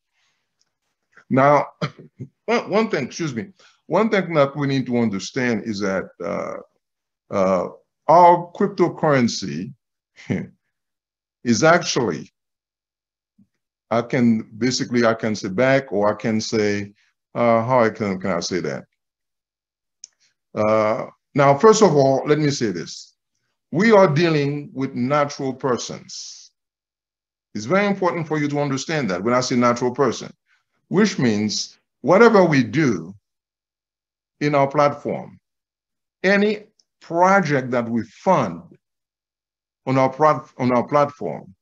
Now, one thing that we need to understand is that our cryptocurrency is actually, I can say back, or I can say, how can I say that? Now, first of all, let me say this. We are dealing with natural persons. It's very important for you to understand that when I say natural person, which means whatever we do in our platform, any project that we fund on our platform,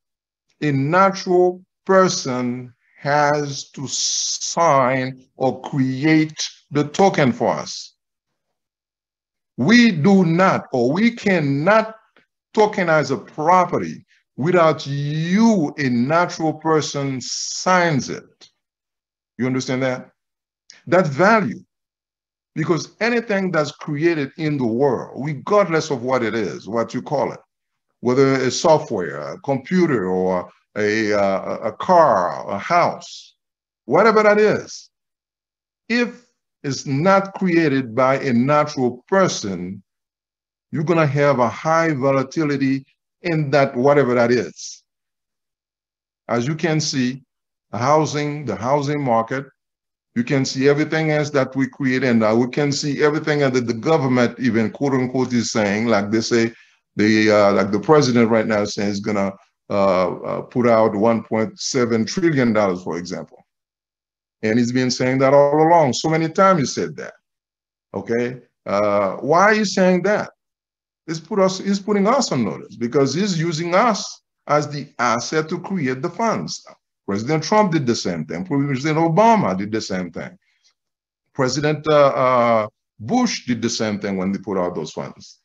a natural person has to sign or create the token for us. We do not, or we cannot tokenize a property without you, a natural person, signs it. You understand that? That value. Because anything that's created in the world, regardless of what it is, what you call it, whether it's software, a computer, or a car, a house, whatever that is, if it's not created by a natural person, you're going to have a high volatility in that, whatever that is. As you can see, the housing market, you can see everything else that we create, and we can see everything that the government even quote unquote is saying, like they say, like the president right now is saying is gonna put out $1.7 trillion, for example. And he's been saying that all along. So many times he said that. Okay. Why are you saying that? He's putting us on notice because he's using us as the asset to create the funds. President Trump did the same thing. President Obama did the same thing. President Bush did the same thing when they put out those funds.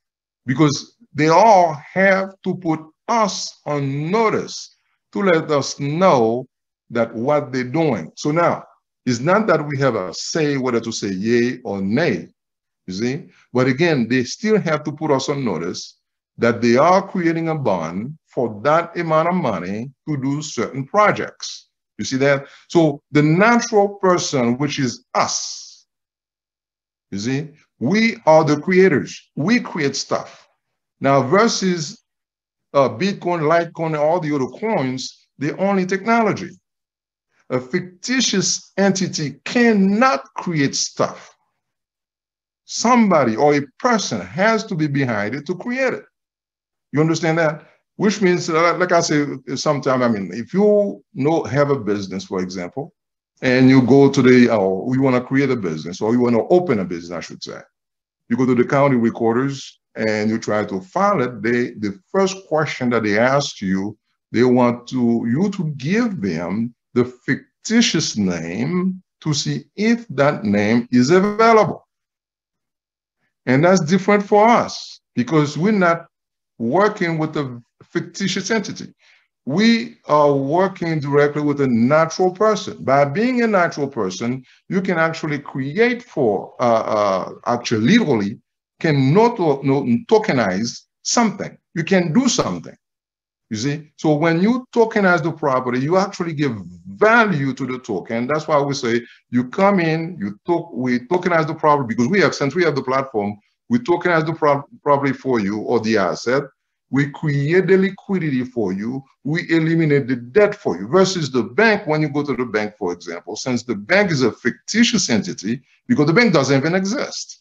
Because they all have to put us on notice to let us know that what they're doing. So now, it's not that we have a say whether to say yay or nay, you see? But again, they still have to put us on notice that they are creating a bond for that amount of money to do certain projects. You see that? So the natural person, which is us, you see, we are the creators. We create stuff. Now versus Bitcoin, Litecoin, and all the other coins, they're only technology. A fictitious entity cannot create stuff. Somebody or a person has to be behind it to create it. You understand that? Which means, like I say, sometimes, I mean, if you have a business, for example, and you go to we want to create a business, or you want to open a business, I should say. You go to the county recorders and you try to file it. The first question that they ask you, they want you to give them the fictitious name to see if that name is available. And that's different for us because we're not working with a fictitious entity. We are working directly with a natural person. By being a natural person, you can actually create for, actually legally, can tokenize something. You can do something, you see? So when you tokenize the property, you actually give value to the token. That's why we say you come in, we tokenize the property because since we have the platform, we tokenize the property for you or the asset. We create the liquidity for you. We eliminate the debt for you versus the bank. When you go to the bank, for example, since the bank is a fictitious entity because the bank doesn't even exist.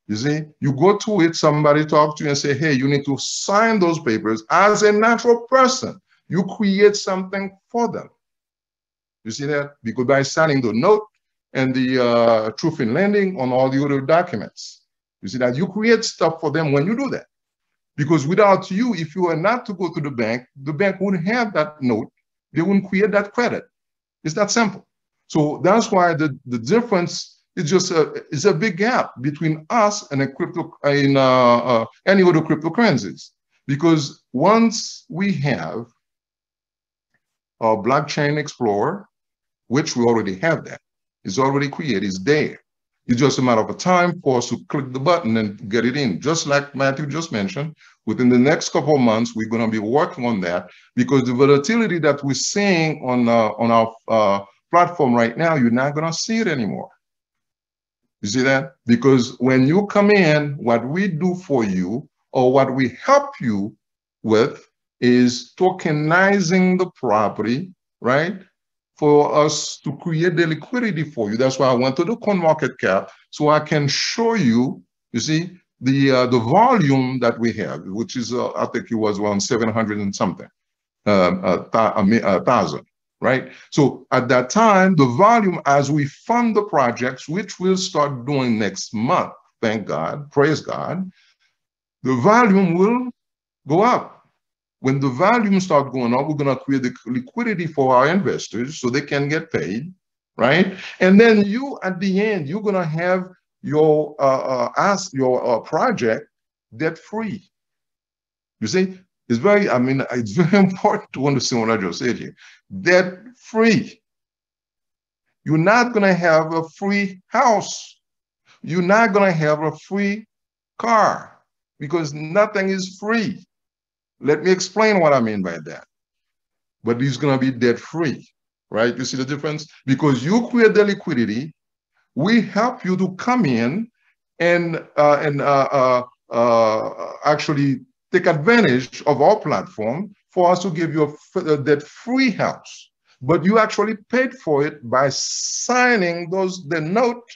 You see, you go to it, somebody talk to you and say, hey, you need to sign those papers as a natural person. You create something for them. You see that? Because by signing the note and the truth in lending on all the other documents, you see that you create stuff for them when you do that. Because without you, if you were not to go to the bank wouldn't have that note. They wouldn't create that credit. It's that simple. So that's why the difference is just is a big gap between us and any other cryptocurrencies. Because once we have our blockchain explorer, which we already have that, it's already created, it's there. It's just a matter of time for us to click the button and get it in. Just like Matthew just mentioned, within the next couple of months, we're going to be working on that because the volatility that we're seeing on our platform right now, you're not going to see it anymore. You see that? Because when you come in, what we do for you or what we help you with is tokenizing the property, right? For us to create the liquidity for you. That's why I went to the CoinMarketCap so I can show you, you see, the volume that we have, which is, I think it was around 700 and something, 1,000, right? So at that time, the volume as we fund the projects, which we'll start doing next month, thank God, praise God, the volume will go up. When the volume starts going up, we're going to create the liquidity for our investors so they can get paid, right? And then you, at the end, you're going to have your project debt-free. You see, it's very important to understand what I just said here. Debt-free. You're not going to have a free house. You're not going to have a free car because nothing is free. Let me explain what I mean by that. But it's going to be debt-free, right? You see the difference? Because you create the liquidity, we help you to come in and actually take advantage of our platform for us to give you a debt-free house. But you actually paid for it by signing the note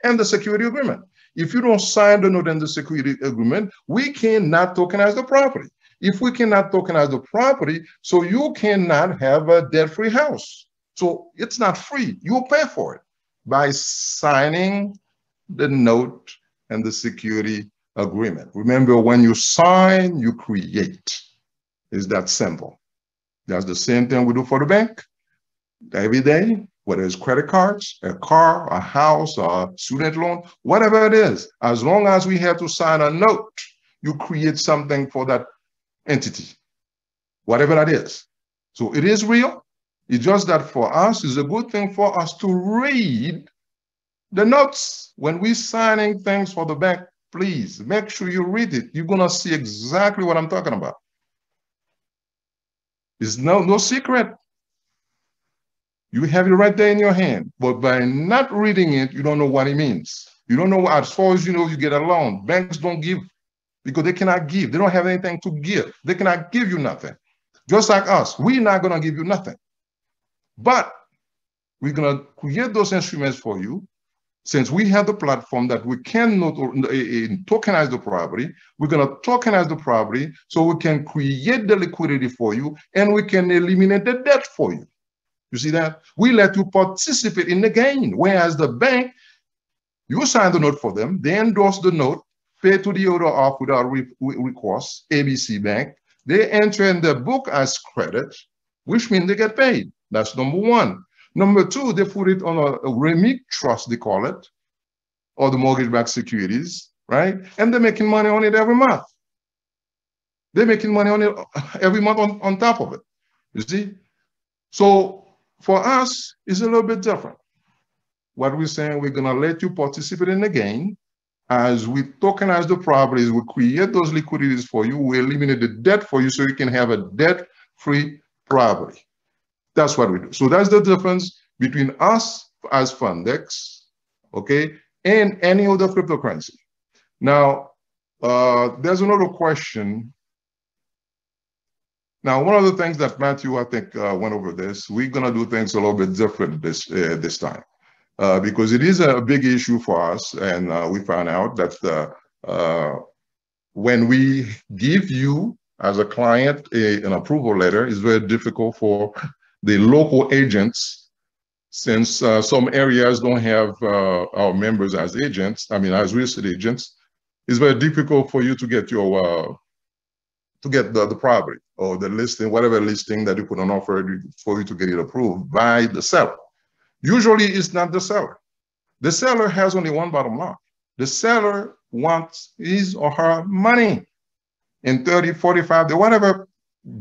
and the security agreement. If you don't sign the note and the security agreement, we cannot tokenize the property. If we cannot tokenize the property, so you cannot have a debt-free house. So it's not free. You'll pay for it by signing the note and the security agreement. Remember, when you sign, you create. It's that simple. That's the same thing we do for the bank. Every day, whether it's credit cards, a car, a house, a student loan, whatever it is, as long as we have to sign a note, you create something for that entity, whatever that is. So it is real. It's just that for us, it's a good thing for us to read the notes. When we're signing things for the bank, please make sure you read it. You're going to see exactly what I'm talking about. It's no secret. You have it right there in your hand, but by not reading it, you don't know what it means. You don't know, as far as you know, you get a loan. Banks don't give because they cannot give. They don't have anything to give. They cannot give you nothing. Just like us, we're not going to give you nothing. But we're going to create those instruments for you. Since we have the platform that we cannot tokenize the property, we're going to tokenize the property so we can create the liquidity for you and we can eliminate the debt for you. You see that? We let you participate in the gain, whereas the bank, you sign the note for them, they endorse the note, pay to the order of without recourse, ABC Bank. They enter in the book as credit, which means they get paid. That's number one. Number two, they put it on a REMIC trust, they call it, or the mortgage-backed securities, right? And they're making money on it every month. They're making money on it every month on top of it, you see? So for us, it's a little bit different. What we're saying, we're going to let you participate in the gain. As we tokenize the properties, we create those liquidities for you, we eliminate the debt for you so you can have a debt-free property. That's what we do. So that's the difference between us as FUNDX, okay, and any other cryptocurrency. Now, there's another question. Now, one of the things that Matthew, I think, went over this, we're going to do things a little bit different this time because it is a big issue for us. And we found out that when we give you, as a client, an approval letter, it's very difficult for the local agents, since some areas don't have our members as agents, I mean, as real estate agents, it's very difficult for you to get your the property or the listing, whatever listing that you put on offer for you to get it approved by the seller. Usually it's not the seller. The seller has only one bottom line. The seller wants his or her money in 30, 45, whatever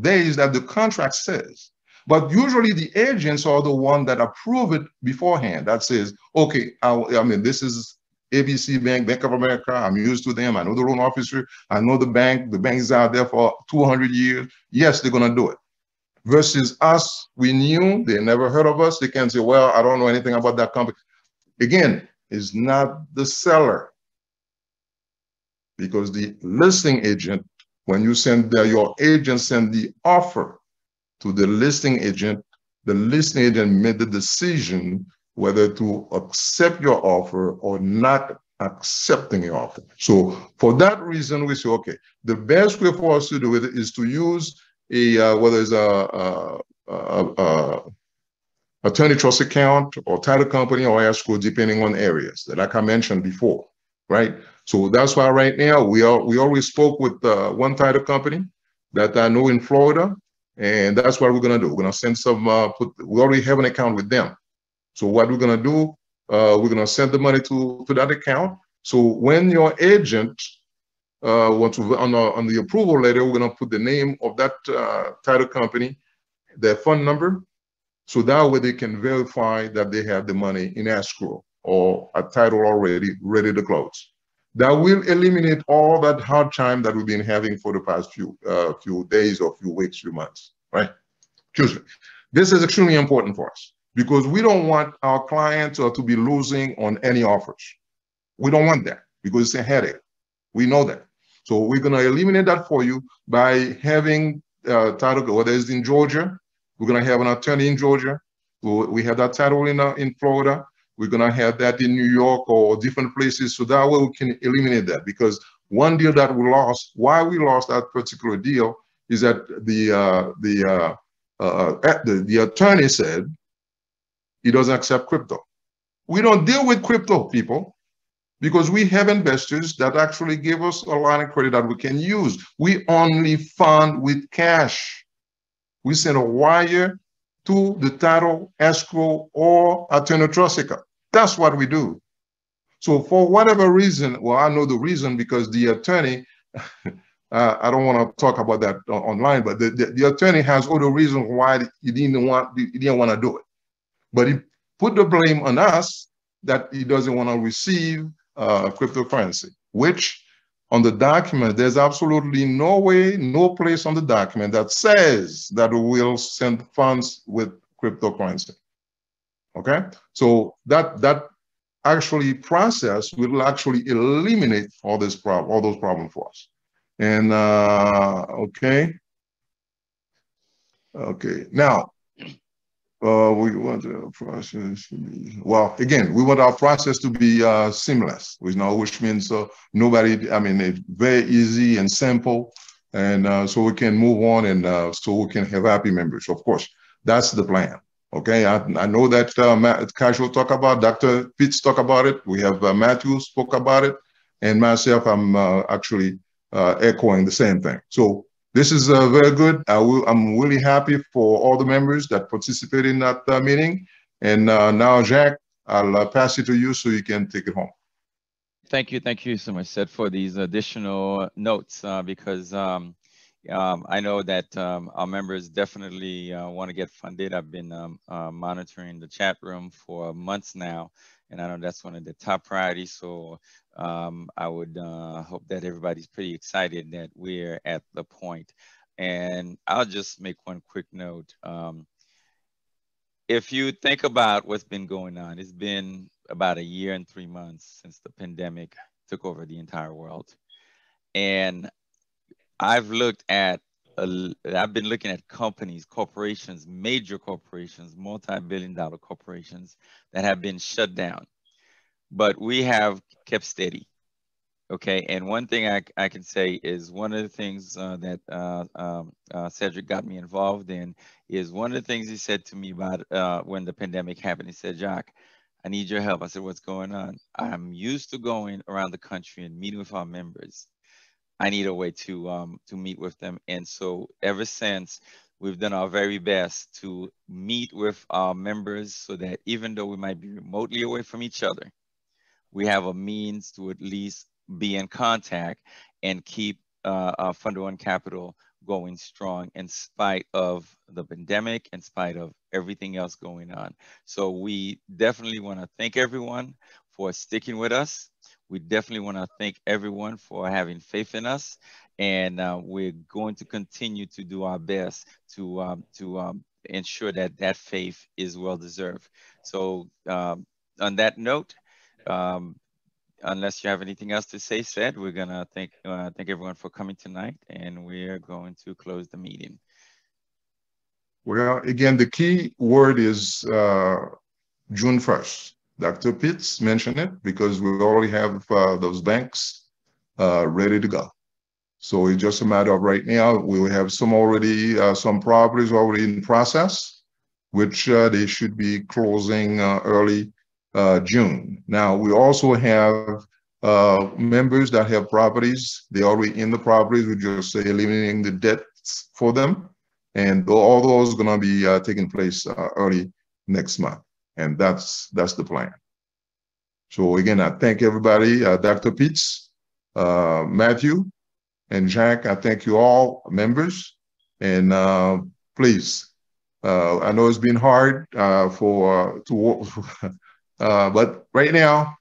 days that the contract says. But usually the agents are the one that approve it beforehand. That says, okay, I mean, this is ABC Bank, Bank of America. I'm used to them. I know the loan officer. I know the bank. The bank is out there for 200 years. Yes, they're going to do it. Versus us, we knew, they never heard of us. They can say, well, I don't know anything about that company. Again, it's not the seller. Because the listing agent, when you send your agent send the offer to the listing agent made the decision whether to accept your offer or not accepting your offer. So for that reason, we say, okay, the best way for us to do it is to use whether it's attorney trust account or title company or escrow, depending on areas that, like I mentioned before, right? So that's why right now we always spoke with one title company that I know in Florida, and that's what we're gonna do. We're gonna send some. We already have an account with them. So what we're gonna do, we're gonna send the money to that account. So when your agent wants to on the approval letter, we're gonna put the name of that title company, their fund number, so that way they can verify that they have the money in escrow or a title already ready to close. That will eliminate all that hard time that we've been having for the past few days or few weeks, few months, right? Excuse me. This is extremely important for us because we don't want our clients to be losing on any offers. We don't want that because it's a headache. We know that. So we're going to eliminate that for you by having title, whether it's in Georgia, we're going to have an attorney in Georgia. We have that title in Florida. We're going to have that in New York or different places. So that way we can eliminate that, because one deal that we lost, why we lost that particular deal is that the attorney said he doesn't accept crypto. We don't deal with crypto, people, because we have investors that actually give us a line of credit that we can use. We only fund with cash. We send a wire to the title, escrow, or attorney trust account. That's what we do. So for whatever reason, well, I know the reason, because the attorney, I don't want to talk about that online, but the attorney has other reasons why he didn't want to do it. But he put the blame on us that he doesn't want to receive cryptocurrency, which on the document, there's absolutely no way, no place on the document that says that we will send funds with cryptocurrency. Okay, so that actually process will actually eliminate all those problems for us. And okay, now we want the process to be, well, again, we want our process to be seamless, which means nobody, I mean, it's very easy and simple, and so we can move on, and so we can have happy members. Of course, that's the plan. Okay, I know that Casual talk about, Dr. Pitts talk about it. We have Matthew spoke about it, and myself, I'm actually echoing the same thing. So this is very good. I'm really happy for all the members that participated in that meeting. And now, Jacques, I'll pass it to you so you can take it home. Thank you so much, Seth, for these additional notes, because I know that our members definitely want to get funded. I've been monitoring the chat room for months now, and I know that's one of the top priorities. So I would hope that everybody's pretty excited that we're at the point. And I'll just make one quick note. If you think about what's been going on, it's been about 1 year and 3 months since the pandemic took over the entire world. And I've been looking at companies, corporations, major corporations, multi-billion-dollar corporations that have been shut down, but we have kept steady. Okay, and one thing I can say is one of the things that Cedric got me involved in is one of the things he said to me about when the pandemic happened. He said, "Jacques, I need your help." I said, "What's going on?" "I'm used to going around the country and meeting with our members. I need a way to meet with them." And so ever since, we've done our very best to meet with our members so that even though we might be remotely away from each other, we have a means to at least be in contact and keep FunderOne Capital going strong in spite of the pandemic, in spite of everything else going on. So we definitely want to thank everyone for sticking with us. We definitely want to thank everyone for having faith in us, and we're going to continue to do our best to ensure that that faith is well deserved. So on that note, unless you have anything else to say, Seth, we're gonna thank everyone for coming tonight, and we're going to close the meeting. Well, again, the key word is June 1st. Dr. Pitts mentioned it because we already have those banks ready to go. So it's just a matter of right now, we will have some already, some properties already in process, which they should be closing early June. Now, we also have members that have properties. They're already in the properties. We're just eliminating the debts for them. And all those are going to be taking place early next month. And that's the plan. So again, I thank everybody, Dr. Pitts, Matthew, and Jacques. I thank you all, members. And please, I know it's been hard but right now,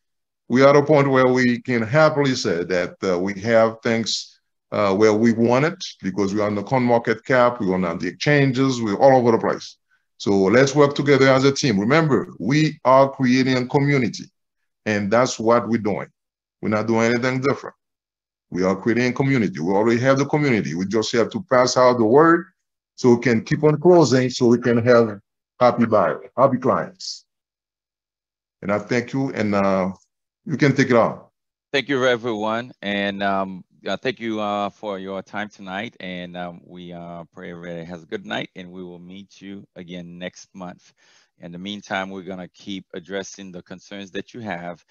we are at a point where we can happily say that we have things where we want it, because we're on the coin market cap, we're on the exchanges, we're all over the place. So let's work together as a team. Remember, we are creating a community, and that's what we're doing. We're not doing anything different. We are creating community. We already have the community. We just have to pass out the word so we can keep on closing, so we can have happy buyers, happy clients. And I thank you, and you can take it on. Thank you, everyone. And thank you for your time tonight. And we pray everybody has a good night, and we will meet you again next month. In the meantime, we're going to keep addressing the concerns that you have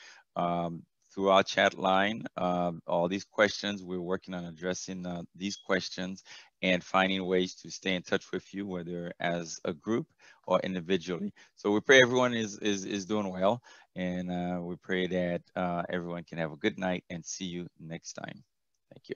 through our chat line. All these questions, we're working on addressing these questions and finding ways to stay in touch with you, whether as a group or individually. So we pray everyone is doing well, and we pray that everyone can have a good night and see you next time. Thank you.